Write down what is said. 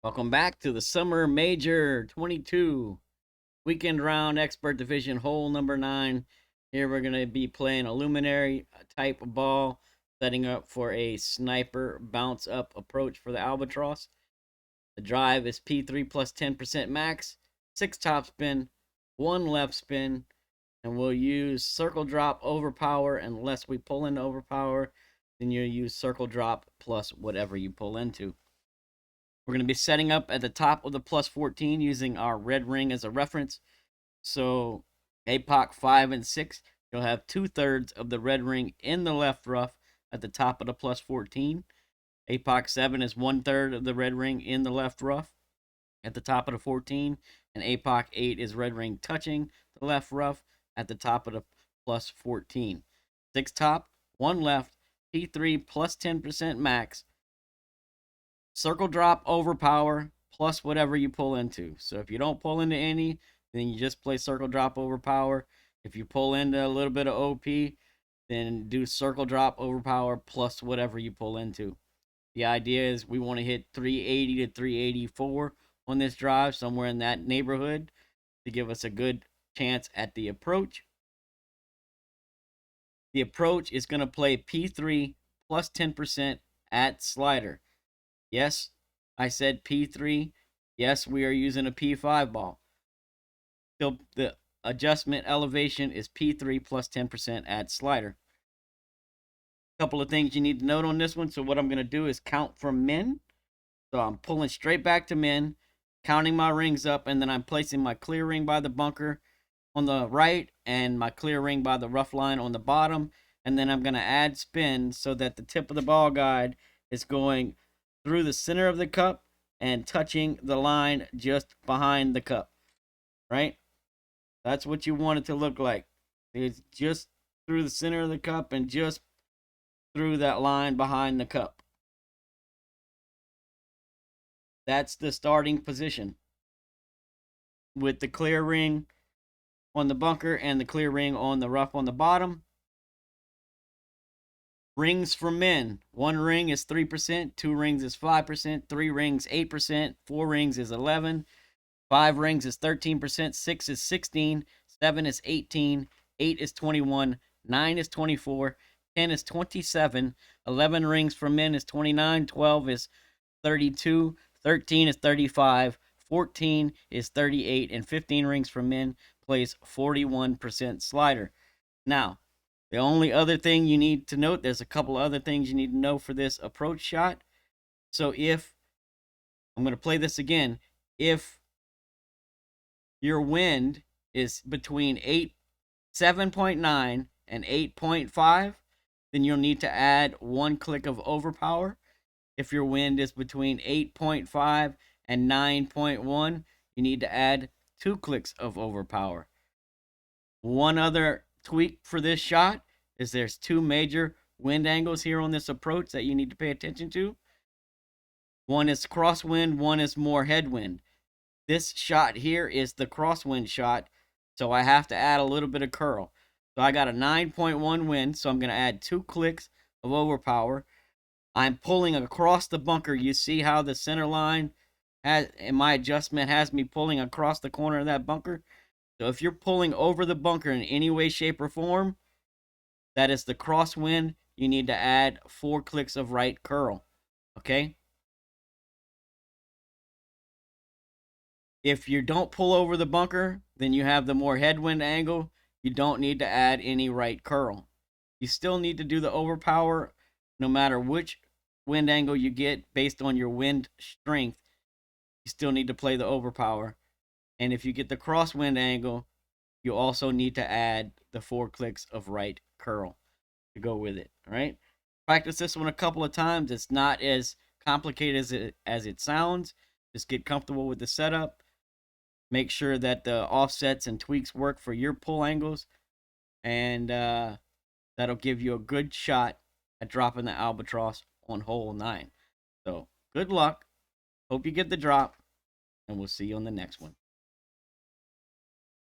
Welcome back to the Summer Major 22 Weekend Round Expert Division hole number 9. Here we're going to be playing a luminary type of ball, setting up for a sniper bounce up approach for the Albatross. The drive is P3 plus 10% max, 6 top spin, 1 left spin, and we'll use circle drop overpower unless we pull into overpower. Then you'll use circle drop plus whatever you pull into. We're going to be setting up at the top of the plus 14 using our red ring as a reference. So APOC 5 and 6, you'll have 2/3 of the red ring in the left rough at the top of the plus 14. APOC 7 is 1/3 of the red ring in the left rough at the top of the 14. And APOC 8 is red ring touching the left rough at the top of the plus 14. 6 top, 1 left, P3 plus 10% max. Circle drop overpower plus whatever you pull into. So if you don't pull into any, then you just play circle drop overpower. If you pull into a little bit of OP, then do circle drop overpower plus whatever you pull into. The idea is we want to hit 380 to 384 on this drive, somewhere in that neighborhood, to give us a good chance at the approach. The approach is going to play P3 plus 10% at slider. Yes, I said P3. Yes, we are using a P5 ball. So the adjustment elevation is P3 plus 10% at slider. A couple of things you need to note on this one. So what I'm going to do is count from min. So I'm pulling straight back to min, counting my rings up, and then I'm placing my clear ring by the bunker on the right and my clear ring by the rough line on the bottom. And then I'm going to add spin so that the tip of the ball guide is going through the center of the cup and touching the line just behind the cup, right? That's what you want it to look like. It's just through the center of the cup and just through that line behind the cup. That's the starting position with the clear ring on the bunker and the clear ring on the rough on the bottom. Rings for men. 1 ring is 3%, 2 rings is 5%, 3 rings 8%, 4 rings is 11, 5 rings is 13%, 6 is 16, 7 is 18, 8 is 21, 9 is 24, 10 is 27, 11 rings for men is 29, 12 is 32, 13 is 35, 14 is 38, and 15 rings for men plays 41% slider. Now, the only other thing you need to note, there's a couple other things you need to know for this approach shot. So if, I'm going to play this again, if your wind is between 7.9 and 8.5, then you'll need to add 1 click of overpower. If your wind is between 8.5 and 9.1, you need to add 2 clicks of overpower. One other tweak for this shot is there's 2 major wind angles here on this approach that you need to pay attention to. One is crosswind, one is more headwind. This shot here is the crosswind shot, so I have to add a little bit of curl. So I got a 9.1 wind, so I'm going to add 2 clicks of overpower. I'm pulling across the bunker. You see how the center line has, and my adjustment has me pulling across the corner of that bunker. So if you're pulling over the bunker in any way, shape, or form, that is the crosswind. You need to add 4 clicks of right curl. Okay? If you don't pull over the bunker, then you have the more headwind angle. You don't need to add any right curl. You still need to do the overpower no matter which wind angle you get based on your wind strength. You still need to play the overpower. And if you get the crosswind angle, you also need to add the 4 clicks of right curl to go with it. All right? Practice this one a couple of times. It's not as complicated as it sounds. Just get comfortable with the setup. Make sure that the offsets and tweaks work for your pull angles. And that'll give you a good shot at dropping the Albatross on hole 9. So good luck. Hope you get the drop. And we'll see you on the next one.